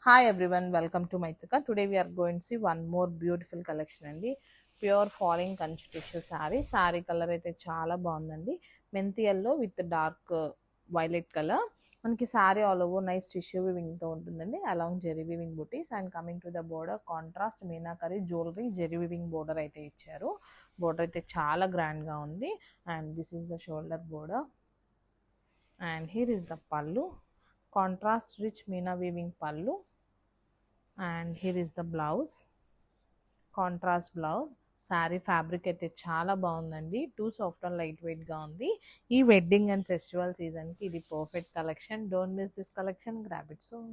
Hi everyone, welcome to Maitrika. Today we are going to see one more beautiful collection అండి. Pure falling Kanchi tissue sari colour అయితే చాలా బాగుందండి. Methi yellow with dark violet colour. మనకి sari all over nice tissue వివింగ్తో ఉంటుందండి. Along zari weaving butis and coming to the border contrast meenakari jewellery zari weaving border అయితే ఇచ్చారు. Border అయితే చాలా గ్రాండ్గా ఉంది. And this is the shoulder border and here is the pallu. Contrast rich meena weaving pallu. And here is the blouse, contrast blouse. Sari fabric అయితే చాలా బాగుందండి. Two soft and light వెయిట్గా ఉంది. ఈ వెడ్డింగ్ అండ్ ఫెస్టివల్ సీజన్కి ఇది perfect collection. Don't miss this collection, grab it soon.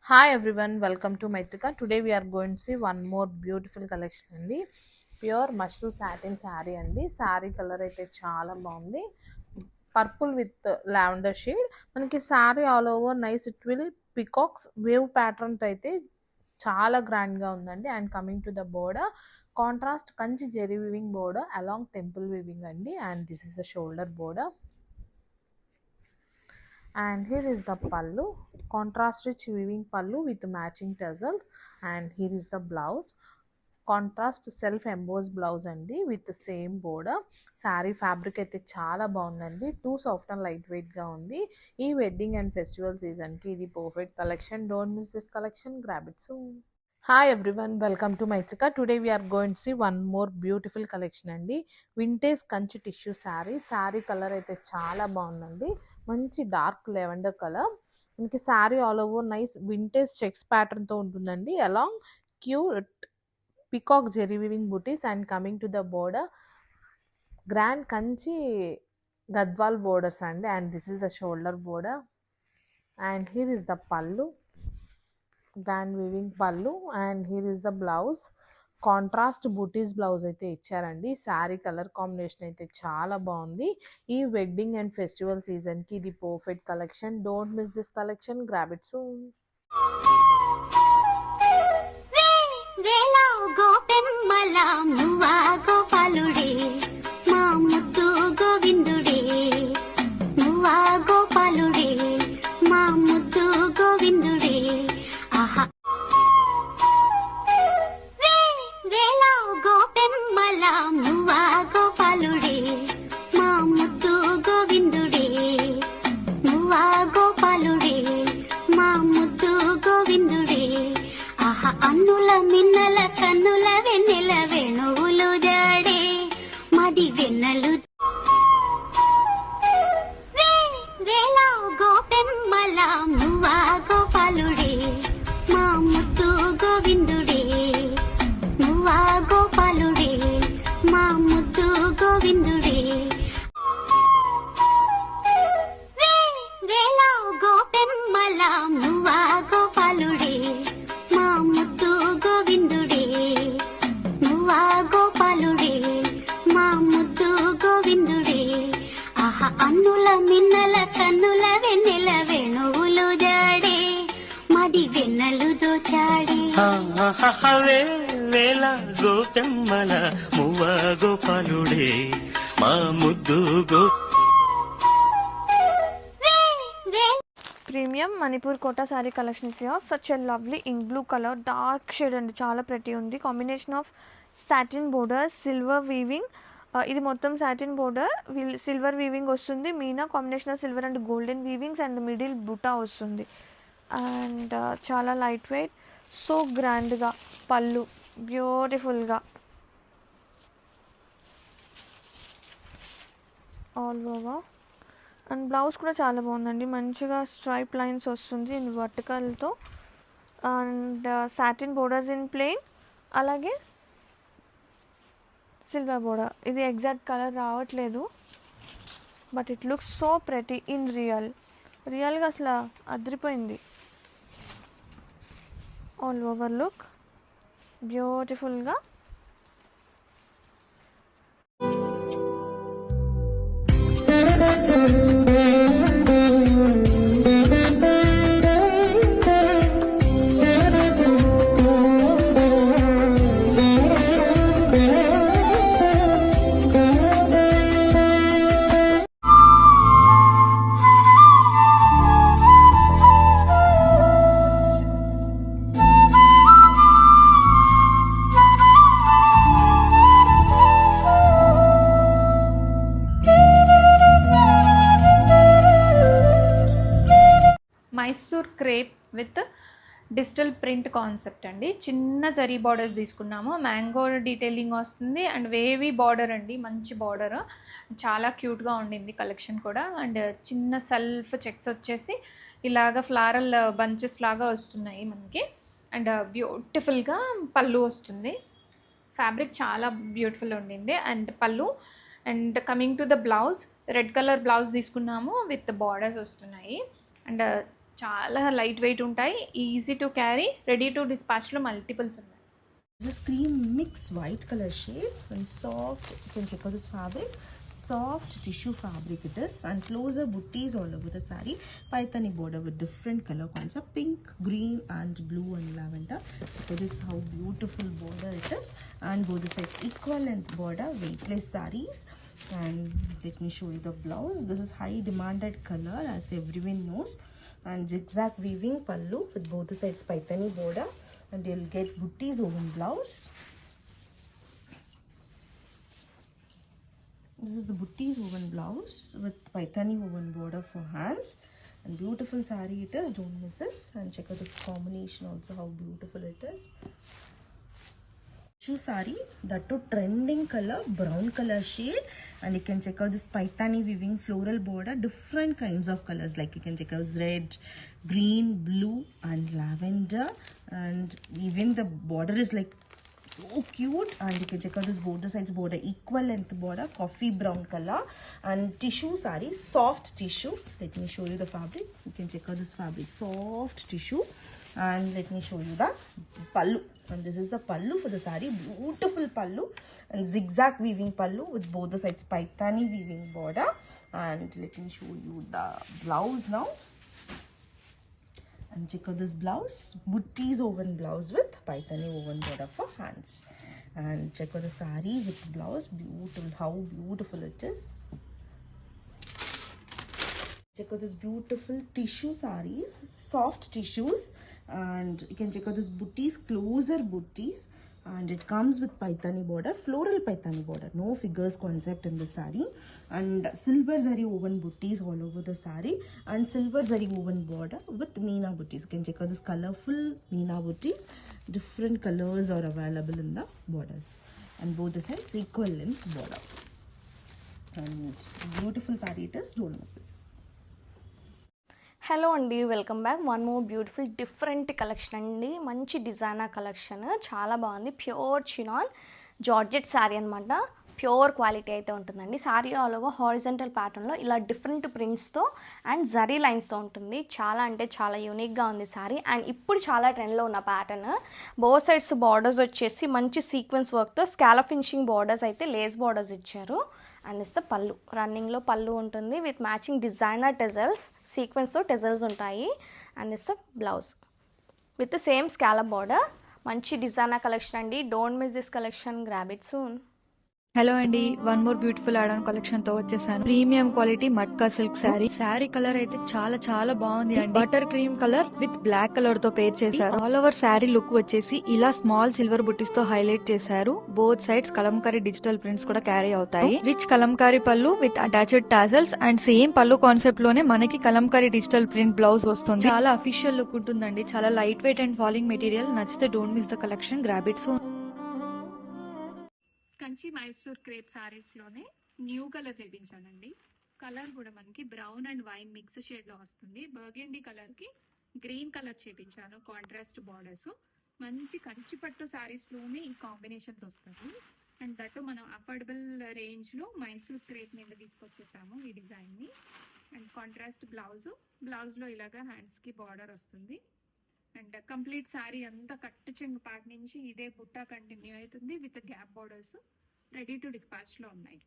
Hi everyone, welcome to Maithrika. Today we are going to see one more beautiful collection అండి. Pure mashru satin sari అండి. Sari colour అయితే చాలా బాగుంది. Purple with lavender shade. మనకి sari all over nice twill peacocks wave ప్యాటర్న్తో అయితే చాలా గ్రాండ్గా ఉందండి. And coming to the border contrast Kanchi zari weaving border along temple weaving అండి. And this is the shoulder border and here is the pallu, contrast rich weaving pallu with matching tassels. And here is the blouse, contrast self emboss blouse అండి with same border. Sari fabric అయితే చాలా బాగుందండి. Two soft and light వెయిట్గా ఉంది. ఈ wedding and festival సీజన్కి ఇది perfect collection. Don't miss this collection, grab it soon. Hi everyone, welcome to Maithrika. Today we are going to see one more beautiful collection అండి. Vintage Kanchi tissue sari colour అయితే చాలా బాగుందండి. మంచి డార్క్ లెవెండర్ కలర్. మనకి sari all over nice vintage checks ప్యాటర్న్తో ఉంటుందండి. Along cute peacock zari weaving butis and coming to the border grand Kanchi Gadwal borders అండి. And this is the shoulder border and here is the పల్లు, grand weaving పల్లు. And here is the blouse, contrast buttis blouse అయితే ఇచ్చారండి. Sari colour combination అయితే చాలా బాగుంది. ఈ wedding and festival సీజన్కి ఇది perfect collection. Don't miss this collection, grab it soon. గోపెమ్మల మువ్వా గోపాలుడే మా ముద్దు గోవిందుడే, మువ్వా గోపాలుడే మా ముద్దు గోవిందుడే. ఆహా వేళ గోపెమ్మల మువ్వా గోపాలుడే మా ముద్దు గోవిందుడే, మువ్వా గోపాలుడే మా ముద్దు గోవిందుడే. ఆహా అన్నుల మిన్నల కన్నుల వెన్నెల వేణువులు జాడే మది వెన్నెలు వేళ గోపెమ్మల మువ్వా గోపాలుడే మా ముద్దు గోవిందుడే, మువ్వా గోపాలుడే మా ముద్దు గోవిందుడే. వేళ గోపెమ్మల మువ్వా గోపాలుడే మా ముద్దు గోవిందుడే, మువ్వా గోపాలుడే మా ముద్దు గోవిందుడే. ఆహా అన్నుల మిన్నల కన్నుల వెన్నెల వేణువులు జాడే మది వెన్నెలు దోచాడే. వేళ గోపెమ్మల మువ్వా గోపాలుడే మా ముద్దు గో. Premium Manipur Kota sari collection is here. Such a lovely ink blue colour, dark shade అండి, చాలా ప్రతి ఉంది. Combination of satin border, silver weaving. ఇది మొత్తం సాటిన్ బోర్డర్, సిల్వర్ వీవింగ్ వస్తుంది. Meena combination of silver and golden weavings and middle buta వస్తుంది. అండ్ చాలా light wait, so గ్రాండ్గా పళ్ళు బ్యూటిఫుల్గా ఆల్ ఓవర్. అండ్ బ్లౌజ్ కూడా చాలా బాగుందండి. మంచిగా స్ట్రైప్ లైన్స్ వస్తుంది ఇన్ వర్టికల్తో. And satin borders in plain, అలాగే సిల్వర్ బోర్డర్. ఇది ఎగ్జాక్ట్ కలర్ రావట్లేదు, but it looks so pretty in రియల్గా అసలు అదిరిపోయింది. ఆల్ ఓవర్ లుక్ బ్యూటిఫుల్గా. విత్ డిజిటల్ ప్రింట్ కాన్సెప్ట్ అండి. చిన్న జరీ బార్డర్స్ తీసుకున్నాము, మ్యాంగో డీటెయిలింగ్ వస్తుంది అండ్ వేవీ బార్డర్ అండి, మంచి బార్డర్, చాలా క్యూట్గా ఉండింది కలెక్షన్ కూడా. అండ్ చిన్న సెల్ఫ్ చెక్స్ వచ్చేసి ఇలాగ ఫ్లారల్ బంచెస్ లాగా వస్తున్నాయి మనకి. అండ్ బ్యూటిఫుల్గా పళ్ళు వస్తుంది, ఫ్యాబ్రిక్ చాలా బ్యూటిఫుల్ ఉండింది. And pallu and coming to the blouse, red colour blouse తీసుకున్నాము విత్ బార్డర్స్ వస్తున్నాయి. అండ్ చాలా లైట్ వెయిట్ ఉంటాయి, easy to carry, ready to డిస్పాచ్లో మల్టిపుల్స్ ఉన్నాయి. This is cream mix white color shade and soft. You can check out this fabric. Soft tissue fabric it is, and closer booties all over the saree. Paithani border with different color concept, pink, green and blue and lavender. So this is how beautiful border it is, and both the sides equal length border, weightless sarees. And let me show you the blouse. This is high demanded color as everyone knows, and zigzag weaving pallu with both the sides paithani border, and you'll get booties woven blouse. This is the booties woven blouse with paithani woven border for hands, and beautiful saree it is, don't miss this. And check out this combination also, how beautiful it is. Shoe saree, that too trending color, brown color shade, and you can check out this paithani weaving floral border, different kinds of colors, like you can check out red, green, blue and lavender, and even the border is like so cute. And you can check out this border sides border, equal length border, coffee brown color, and tissue saree, soft tissue. Let me show you the fabric. You can check out this fabric, soft tissue. And let me show you the pallu, and this is the pallu for the saree, beautiful pallu, and zigzag weaving pallu with both the sides paithani weaving border. And let me show you the blouse now, and check out this blouse, booties woven blouse with paithani woven border for hands. And check out the saree with blouse, beautiful, how beautiful it is. Check out this beautiful tissue sarees, soft tissues, and you can check out this booties, closer booties, and it comes with paithani border, floral paithani border, no figures concept in the saree, and silver zari woven booties all over the saree, and silver zari woven border with meena booties. You can check out this colorful meena booties, different colors are available in the borders, and both the sides equal length border, and beautiful saree it is, don't miss this. Hello అండి, welcome back. One more beautiful different collection అండి, మంచి designer collection, చాలా బాగుంది. Pure chinon georgette sari అనమాట, pure quality అయితే ఉంటుందండి. Sari all over horizontal ప్యాటర్న్లో ఇలా డిఫరెంట్ ప్రింట్స్తో అండ్ జరీ లైన్స్తో ఉంటుంది. చాలా అంటే చాలా యూనిక్గా ఉంది శారీ, అండ్ ఇప్పుడు చాలా ట్రెండ్లో ఉన్న ప్యాటర్న్. బోత్ సైడ్స్ బార్డర్స్ వచ్చేసి మంచి సీక్వెన్స్ వర్క్తో స్కాలప్ ఫినిషింగ్ బార్డర్స్ అయితే లేస్ బార్డర్స్ ఇచ్చారు. అండ్ ఇస్తే పళ్ళు, రన్నింగ్లో పళ్ళు ఉంటుంది విత్ మ్యాచింగ్ డిజైనర్ టెజల్స్, సీక్వెన్స్తో టెజల్స్ ఉంటాయి. అండ్ ఇస్తే blouse with same scallop border. మంచి డిజైనర్ కలెక్షన్ అండి, don't miss this collection, grab it soon. Hello అండి, one more beautiful add on collection తో వచ్చేసాను. Premium quality matka silk sari. Sari colour అయితే చాలా చాలా బాగుంది అండి. Butter cream colour with black colour తో పేర్ చేశారు. ఆల్ ఓవర్ శారీ లుక్ వచ్చేసి ఇలా స్మాల్ సిల్వర్ బుట్టీస్ తో హైలైట్ చేశారు. Both sides Kalamkari digital prints కూడా క్యారీ అవుతాయి. రిచ్ కలంకారీ పళ్ళు with attached tassels, and same పళ్ళు కాన్సెప్ట్ లోనే మనకి కలంకారీ డిజిటల్ ప్రింట్ బ్లౌజ్ వస్తుంది. చాలా అఫీషియల్ లుక్ ఉంటుందండి, చాలా light weight and falling material. నచ్చితే don't miss the collection, grab it soon. Kanchi Mysore crepe సారీస్లోనే న్యూ కలర్ చేయించానండి. కలర్ కూడా మనకి బ్రౌన్ అండ్ వైన్ మిక్స్ షేడ్లో వస్తుంది. బర్గెండీ కలర్కి గ్రీన్ కలర్ చేయించాను, కాంట్రాస్ట్ బార్డర్స్. మంచి కంచిపట్టు సారీస్లోనే ఈ కాంబినేషన్స్ వస్తుంది. అండ్ దట్టు మనం అఫోర్డబుల్ రేంజ్లో మైసూర్ క్రేప్ మీద తీసుకొచ్చేసాము ఈ డిజైన్ని. అండ్ కాంట్రాస్ట్ బ్లౌజ్లో ఇలాగా హ్యాండ్స్కి బార్డర్ వస్తుంది. అండ్ కంప్లీట్ శారీ అంతా కట్టు చెంగు పార్ట్ నుంచి ఇదే బుట్టా కంటిన్యూ అవుతుంది with gap borders. Ready to డిస్పాచ్లో ఉన్నాయి.